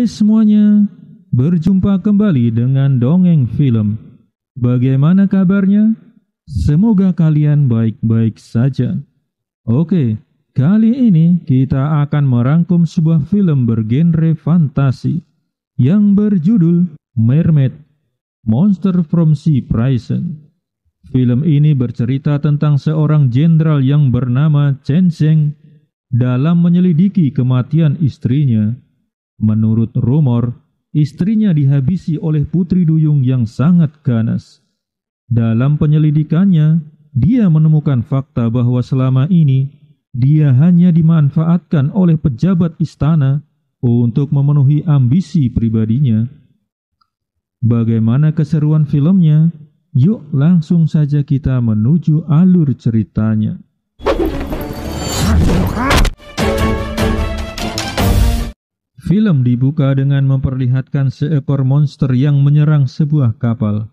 Hai semuanya, berjumpa kembali dengan Dongeng Film. Bagaimana kabarnya? Semoga kalian baik-baik saja. Oke, kali ini kita akan merangkum sebuah film bergenre fantasi yang berjudul Mermaid, Monster from Sea Prison. Film ini bercerita tentang seorang jenderal yang bernama Chen Sheng dalam menyelidiki kematian istrinya. Menurut rumor, istrinya dihabisi oleh putri duyung yang sangat ganas. Dalam penyelidikannya, dia menemukan fakta bahwa selama ini dia hanya dimanfaatkan oleh pejabat istana untuk memenuhi ambisi pribadinya. Bagaimana keseruan filmnya? Yuk langsung saja kita menuju alur ceritanya. Film dibuka dengan memperlihatkan seekor monster yang menyerang sebuah kapal.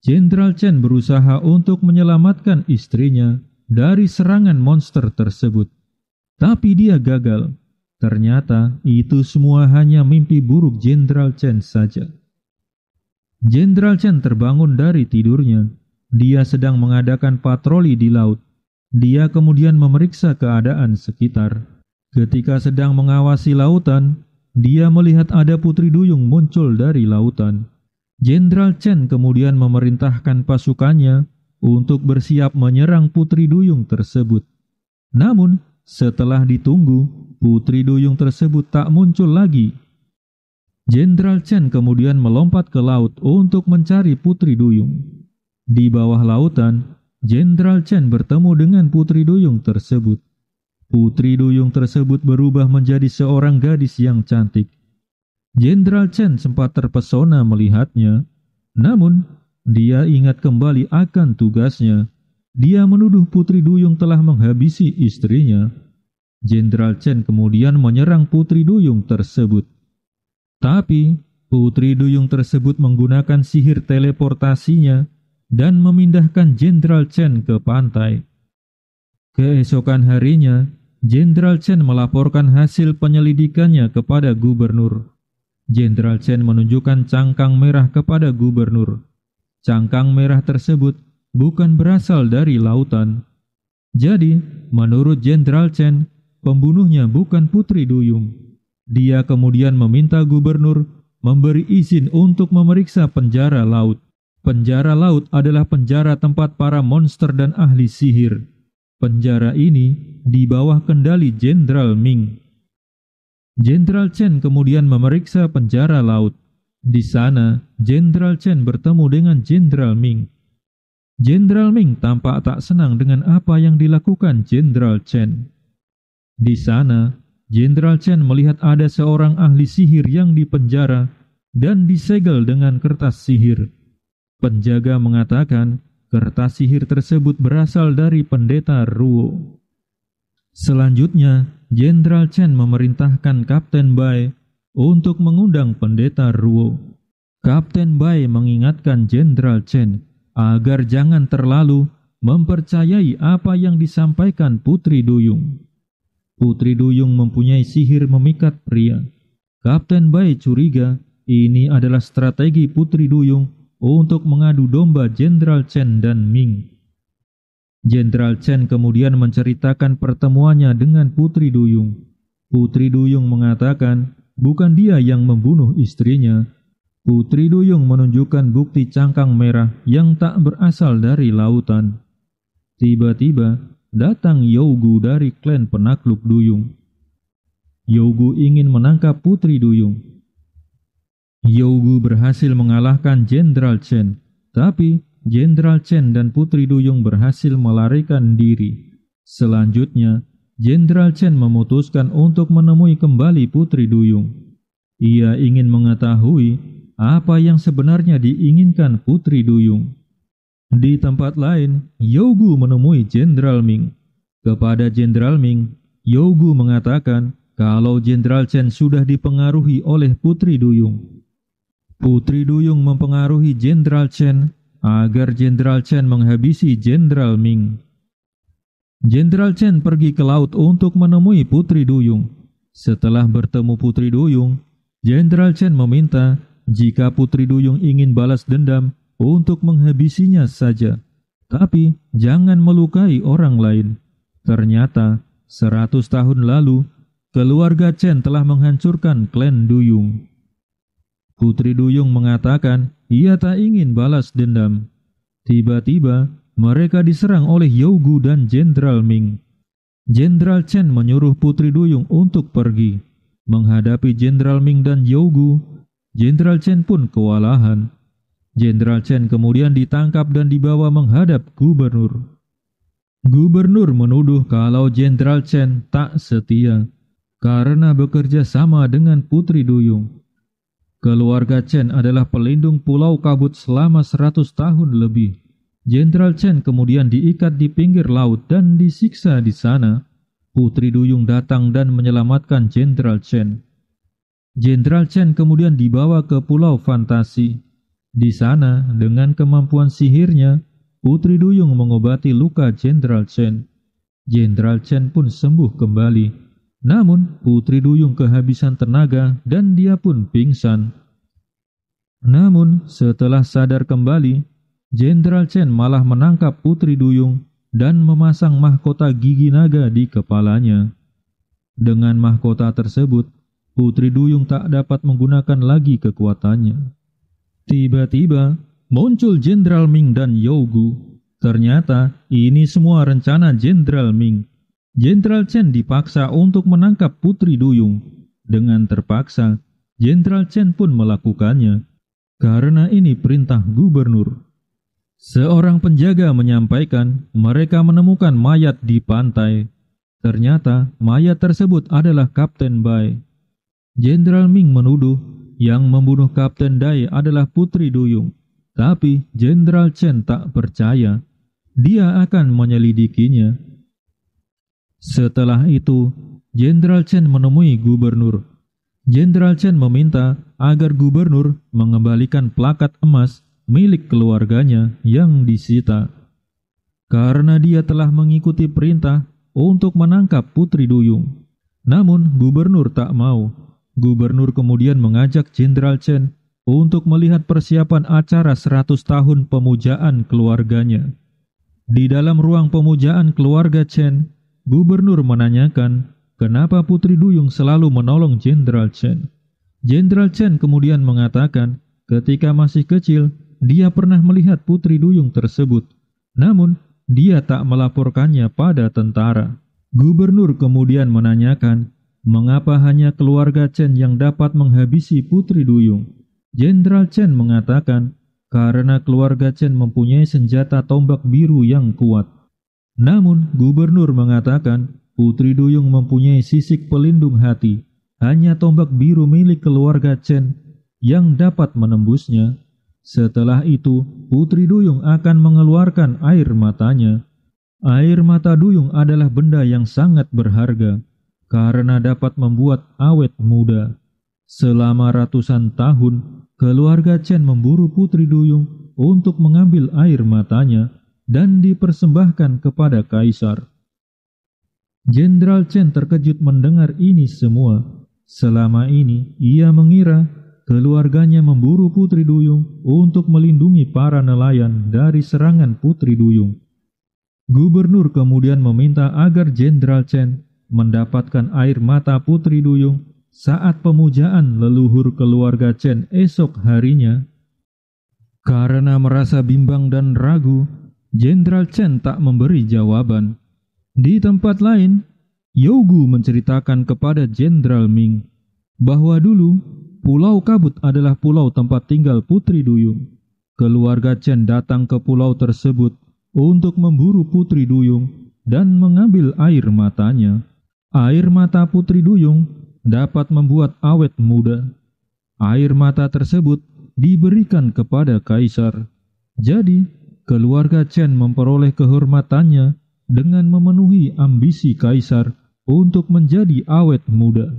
Jenderal Chen berusaha untuk menyelamatkan istrinya dari serangan monster tersebut. Tapi dia gagal. Ternyata itu semua hanya mimpi buruk Jenderal Chen saja. Jenderal Chen terbangun dari tidurnya. Dia sedang mengadakan patroli di laut. Dia kemudian memeriksa keadaan sekitar. Ketika sedang mengawasi lautan, dia melihat ada putri duyung muncul dari lautan. Jenderal Chen kemudian memerintahkan pasukannya untuk bersiap menyerang putri duyung tersebut. Namun, setelah ditunggu, putri duyung tersebut tak muncul lagi. Jenderal Chen kemudian melompat ke laut untuk mencari putri duyung. Di bawah lautan, Jenderal Chen bertemu dengan putri duyung tersebut. Putri duyung tersebut berubah menjadi seorang gadis yang cantik. Jenderal Chen sempat terpesona melihatnya, namun dia ingat kembali akan tugasnya. Dia menuduh putri duyung telah menghabisi istrinya. Jenderal Chen kemudian menyerang putri duyung tersebut. Tapi putri duyung tersebut menggunakan sihir teleportasinya dan memindahkan Jenderal Chen ke pantai. Keesokan harinya, Jenderal Chen melaporkan hasil penyelidikannya kepada gubernur. Jenderal Chen menunjukkan cangkang merah kepada gubernur. Cangkang merah tersebut bukan berasal dari lautan. Jadi, menurut Jenderal Chen, pembunuhnya bukan putri duyung. Dia kemudian meminta gubernur memberi izin untuk memeriksa penjara laut. Penjara laut adalah penjara tempat para monster dan ahli sihir. Penjara ini di bawah kendali Jenderal Ming. Jenderal Chen kemudian memeriksa penjara laut. Di sana, Jenderal Chen bertemu dengan Jenderal Ming. Jenderal Ming tampak tak senang dengan apa yang dilakukan Jenderal Chen. Di sana, Jenderal Chen melihat ada seorang ahli sihir yang dipenjara dan disegel dengan kertas sihir. Penjaga mengatakan kertas sihir tersebut berasal dari pendeta Ruo. Selanjutnya, Jenderal Chen memerintahkan Kapten Bai untuk mengundang pendeta Ruo. Kapten Bai mengingatkan Jenderal Chen agar jangan terlalu mempercayai apa yang disampaikan putri duyung. Putri duyung mempunyai sihir memikat pria. Kapten Bai curiga ini adalah strategi putri duyung untuk mengadu domba Jenderal Chen dan Ming. Jenderal Chen kemudian menceritakan pertemuannya dengan putri duyung. Putri duyung mengatakan bukan dia yang membunuh istrinya. Putri duyung menunjukkan bukti cangkang merah yang tak berasal dari lautan. Tiba-tiba datang Yougu dari klan penakluk duyung. Yougu ingin menangkap putri duyung. Yougu berhasil mengalahkan Jenderal Chen, tapi Jenderal Chen dan putri duyung berhasil melarikan diri. Selanjutnya, Jenderal Chen memutuskan untuk menemui kembali putri duyung. Ia ingin mengetahui apa yang sebenarnya diinginkan putri duyung. Di tempat lain, Yougu menemui Jenderal Ming. Kepada Jenderal Ming, Yougu mengatakan kalau Jenderal Chen sudah dipengaruhi oleh putri duyung. Putri duyung mempengaruhi Jenderal Chen agar Jenderal Chen menghabisi Jenderal Ming. Jenderal Chen pergi ke laut untuk menemui putri duyung. Setelah bertemu putri duyung, Jenderal Chen meminta jika Putri Duyung ingin balas dendam untuk menghabisinya saja, tapi jangan melukai orang lain. Ternyata 100 tahun lalu, keluarga Chen telah menghancurkan klan Duyung. Putri Duyung mengatakan ia tak ingin balas dendam. Tiba-tiba, mereka diserang oleh Yougu dan Jenderal Ming. Jenderal Chen menyuruh Putri Duyung untuk pergi. Menghadapi Jenderal Ming dan Yougu, Jenderal Chen pun kewalahan. Jenderal Chen kemudian ditangkap dan dibawa menghadap gubernur. Gubernur menuduh kalau Jenderal Chen tak setia karena bekerja sama dengan Putri Duyung. Keluarga Chen adalah pelindung Pulau Kabut selama 100 tahun lebih. Jenderal Chen kemudian diikat di pinggir laut dan disiksa di sana. Putri Duyung datang dan menyelamatkan Jenderal Chen. Jenderal Chen kemudian dibawa ke Pulau Fantasi. Di sana, dengan kemampuan sihirnya, Putri Duyung mengobati luka Jenderal Chen. Jenderal Chen pun sembuh kembali. Namun, Putri Duyung kehabisan tenaga dan dia pun pingsan. Namun, setelah sadar kembali, Jenderal Chen malah menangkap Putri Duyung dan memasang mahkota gigi naga di kepalanya. Dengan mahkota tersebut, Putri Duyung tak dapat menggunakan lagi kekuatannya. Tiba-tiba, muncul Jenderal Ming dan Yougu. Ternyata, ini semua rencana Jenderal Ming. Jenderal Chen dipaksa untuk menangkap Putri Duyung. Dengan terpaksa, Jenderal Chen pun melakukannya. Karena ini perintah gubernur. Seorang penjaga menyampaikan mereka menemukan mayat di pantai. Ternyata mayat tersebut adalah Kapten Bai. Jenderal Ming menuduh yang membunuh Kapten Dai adalah Putri Duyung. Tapi Jenderal Chen tak percaya. Dia akan menyelidikinya. Setelah itu, Jenderal Chen menemui gubernur. Jenderal Chen meminta agar gubernur mengembalikan plakat emas milik keluarganya yang disita. Karena dia telah mengikuti perintah untuk menangkap Putri Duyung. Namun gubernur tak mau. Gubernur kemudian mengajak Jenderal Chen untuk melihat persiapan acara 100 tahun pemujaan keluarganya. Di dalam ruang pemujaan keluarga Chen, gubernur menanyakan kenapa Putri Duyung selalu menolong Jenderal Chen. Jenderal Chen kemudian mengatakan ketika masih kecil dia pernah melihat Putri Duyung tersebut, namun dia tak melaporkannya pada tentara. Gubernur kemudian menanyakan mengapa hanya keluarga Chen yang dapat menghabisi Putri Duyung. Jenderal Chen mengatakan karena keluarga Chen mempunyai senjata tombak biru yang kuat. Namun, gubernur mengatakan Putri Duyung mempunyai sisik pelindung hati. Hanya tombak biru milik keluarga Chen yang dapat menembusnya. Setelah itu, Putri Duyung akan mengeluarkan air matanya. Air mata Duyung adalah benda yang sangat berharga karena dapat membuat awet muda. Selama ratusan tahun, keluarga Chen memburu Putri Duyung untuk mengambil air matanya dan dipersembahkan kepada kaisar. Jenderal Chen terkejut mendengar ini semua. Selama ini ia mengira keluarganya memburu Putri Duyung untuk melindungi para nelayan dari serangan Putri Duyung. Gubernur kemudian meminta agar Jenderal Chen mendapatkan air mata Putri Duyung saat pemujaan leluhur keluarga Chen esok harinya. Karena merasa bimbang dan ragu, Jenderal Chen tak memberi jawaban. Di tempat lain, Yougu menceritakan kepada Jenderal Ming bahwa dulu Pulau Kabut adalah pulau tempat tinggal Putri Duyung. Keluarga Chen datang ke pulau tersebut untuk memburu Putri Duyung dan mengambil air matanya. Air mata Putri Duyung dapat membuat awet muda. Air mata tersebut diberikan kepada kaisar. Jadi, keluarga Chen memperoleh kehormatannya dengan memenuhi ambisi kaisar untuk menjadi awet muda.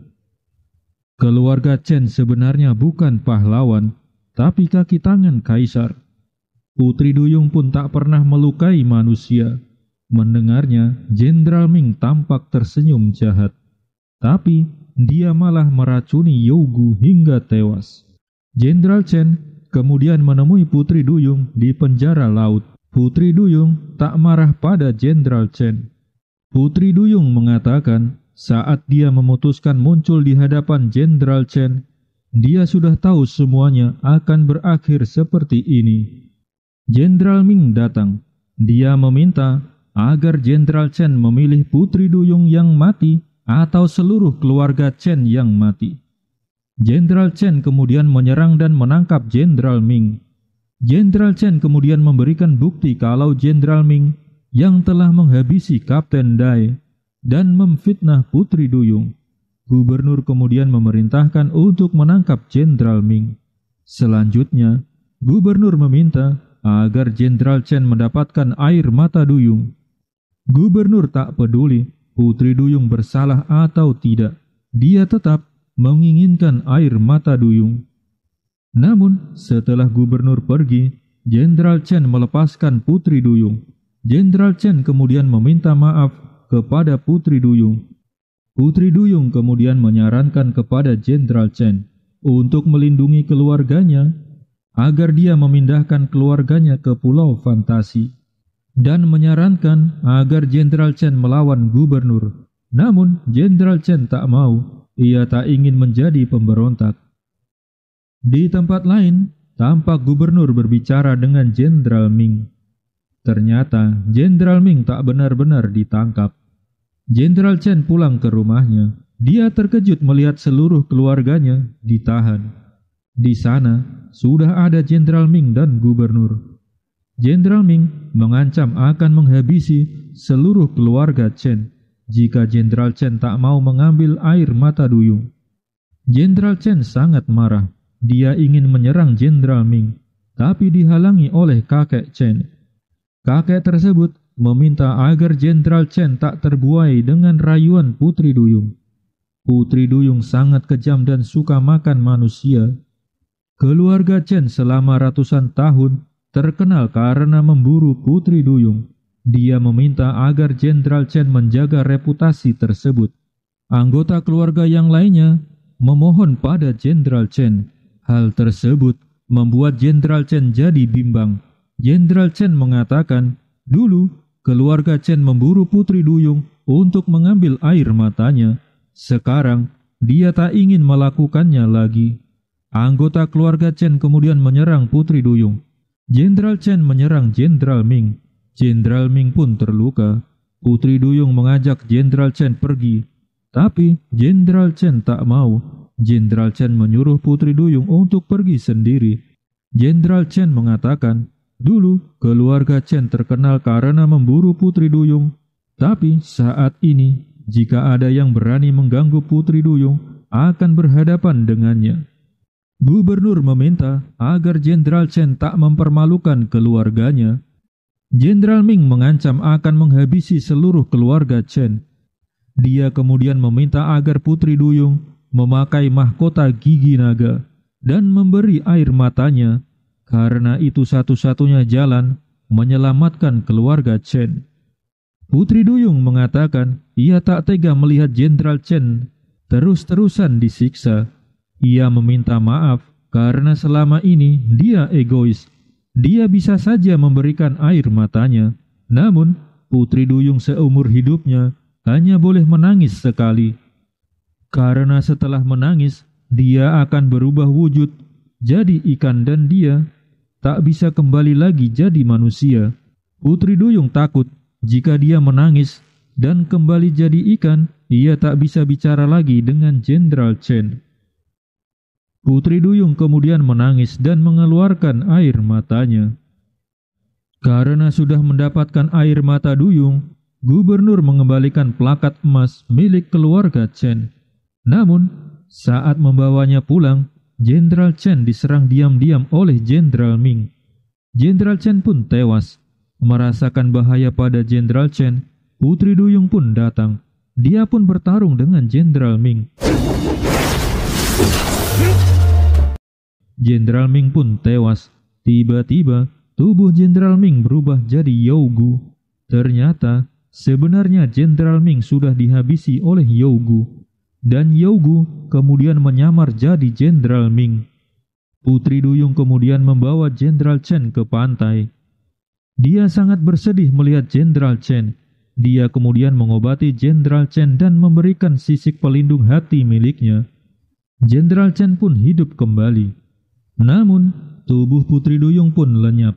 Keluarga Chen sebenarnya bukan pahlawan, tapi kaki tangan kaisar. Putri Duyung pun tak pernah melukai manusia. Mendengarnya, Jenderal Ming tampak tersenyum jahat. Tapi, dia malah meracuni Yougu hingga tewas. Jenderal Chen kemudian menemui Putri Duyung di penjara laut. Putri Duyung tak marah pada Jenderal Chen. Putri Duyung mengatakan saat dia memutuskan muncul di hadapan Jenderal Chen, dia sudah tahu semuanya akan berakhir seperti ini. Jenderal Ming datang. Dia meminta agar Jenderal Chen memilih Putri Duyung yang mati atau seluruh keluarga Chen yang mati. Jenderal Chen kemudian menyerang dan menangkap Jenderal Ming. Jenderal Chen kemudian memberikan bukti kalau Jenderal Ming yang telah menghabisi Kapten Dai dan memfitnah Putri Duyung. Gubernur kemudian memerintahkan untuk menangkap Jenderal Ming. Selanjutnya, gubernur meminta agar Jenderal Chen mendapatkan air mata Duyung. Gubernur tak peduli Putri Duyung bersalah atau tidak. Dia tetap menginginkan air mata Duyung. Namun, setelah gubernur pergi, Jenderal Chen melepaskan Putri Duyung. Jenderal Chen kemudian meminta maaf kepada Putri Duyung. Putri Duyung kemudian menyarankan kepada Jenderal Chen untuk melindungi keluarganya agar dia memindahkan keluarganya ke Pulau Fantasi dan menyarankan agar Jenderal Chen melawan gubernur. Namun Jenderal Chen tak mau, ia tak ingin menjadi pemberontak. Di tempat lain, tampak gubernur berbicara dengan Jenderal Ming. Ternyata Jenderal Ming tak benar-benar ditangkap. Jenderal Chen pulang ke rumahnya. Dia terkejut melihat seluruh keluarganya ditahan. Di sana sudah ada Jenderal Ming dan gubernur. Jenderal Ming mengancam akan menghabisi seluruh keluarga Chen jika Jenderal Chen tak mau mengambil air mata Duyung. Jenderal Chen sangat marah. Dia ingin menyerang Jenderal Ming, tapi dihalangi oleh kakek Chen. Kakek tersebut meminta agar Jenderal Chen tak terbuai dengan rayuan Putri Duyung. Putri Duyung sangat kejam dan suka makan manusia. Keluarga Chen selama ratusan tahun terkenal karena memburu Putri Duyung. Dia meminta agar Jenderal Chen menjaga reputasi tersebut. Anggota keluarga yang lainnya memohon pada Jenderal Chen. Hal tersebut membuat Jenderal Chen jadi bimbang. Jenderal Chen mengatakan, dulu keluarga Chen memburu Putri Duyung untuk mengambil air matanya. Sekarang, dia tak ingin melakukannya lagi. Anggota keluarga Chen kemudian menyerang Putri Duyung. Jenderal Chen menyerang Jenderal Ming. Jenderal Ming pun terluka. Putri Duyung mengajak Jenderal Chen pergi, tapi Jenderal Chen tak mau. Jenderal Chen menyuruh Putri Duyung untuk pergi sendiri. Jenderal Chen mengatakan, dulu keluarga Chen terkenal karena memburu Putri Duyung, tapi saat ini jika ada yang berani mengganggu Putri Duyung akan berhadapan dengannya. Gubernur meminta agar Jenderal Chen tak mempermalukan keluarganya. Jenderal Ming mengancam akan menghabisi seluruh keluarga Chen. Dia kemudian meminta agar Putri Duyung memakai mahkota gigi naga dan memberi air matanya, karena itu satu-satunya jalan menyelamatkan keluarga Chen. Putri Duyung mengatakan ia tak tega melihat Jenderal Chen terus-terusan disiksa. Ia meminta maaf karena selama ini dia egois. Dia bisa saja memberikan air matanya, namun Putri Duyung seumur hidupnya hanya boleh menangis sekali. Karena setelah menangis, dia akan berubah wujud jadi ikan dan dia tak bisa kembali lagi jadi manusia. Putri Duyung takut jika dia menangis dan kembali jadi ikan, ia tak bisa bicara lagi dengan Jenderal Chen. Putri Duyung kemudian menangis dan mengeluarkan air matanya. Karena sudah mendapatkan air mata Duyung, gubernur mengembalikan plakat emas milik keluarga Chen. Namun, saat membawanya pulang, Jenderal Chen diserang diam-diam oleh Jenderal Ming. Jenderal Chen pun tewas. Merasakan bahaya pada Jenderal Chen, Putri Duyung pun datang. Dia pun bertarung dengan Jenderal Ming. Jenderal Ming pun tewas. Tiba-tiba, tubuh Jenderal Ming berubah jadi Yougu. Ternyata, sebenarnya Jenderal Ming sudah dihabisi oleh Yougu. dan Yougu kemudian menyamar jadi Jenderal Ming. Putri Duyung kemudian membawa Jenderal Chen ke pantai. Dia sangat bersedih melihat Jenderal Chen. Dia kemudian mengobati Jenderal Chen dan memberikan sisik pelindung hati miliknya. Jenderal Chen pun hidup kembali. Namun, tubuh Putri Duyung pun lenyap.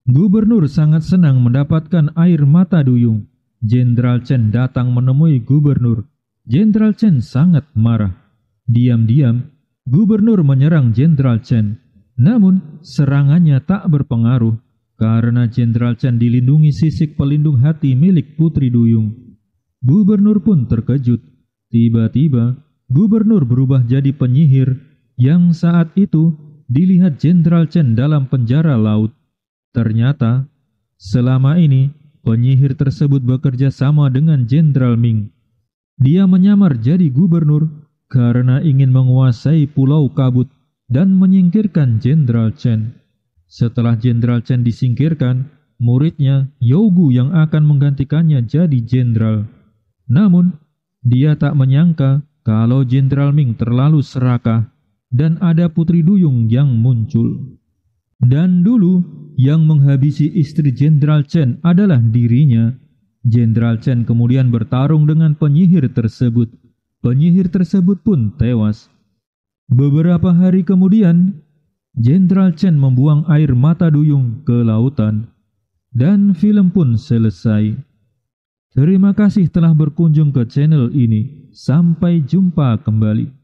Gubernur sangat senang mendapatkan air mata Duyung. Jenderal Chen datang menemui Gubernur. Jenderal Chen sangat marah. Diam-diam, Gubernur menyerang Jenderal Chen. Namun, serangannya tak berpengaruh karena Jenderal Chen dilindungi sisik pelindung hati milik Putri Duyung. Gubernur pun terkejut. Tiba-tiba, Gubernur berubah jadi penyihir yang saat itu dilihat Jenderal Chen dalam penjara laut. Ternyata, selama ini penyihir tersebut bekerja sama dengan Jenderal Ming. Dia menyamar jadi gubernur karena ingin menguasai Pulau Kabut dan menyingkirkan Jenderal Chen. Setelah Jenderal Chen disingkirkan, muridnya Yougu yang akan menggantikannya jadi jenderal. Namun, dia tak menyangka kalau Jenderal Ming terlalu serakah dan ada Putri Duyung yang muncul. Dan dulu, yang menghabisi istri Jenderal Chen adalah dirinya. Jenderal Chen kemudian bertarung dengan penyihir tersebut. Penyihir tersebut pun tewas. Beberapa hari kemudian, Jenderal Chen membuang air mata Duyung ke lautan, dan film pun selesai. Terima kasih telah berkunjung ke channel ini. Sampai jumpa kembali.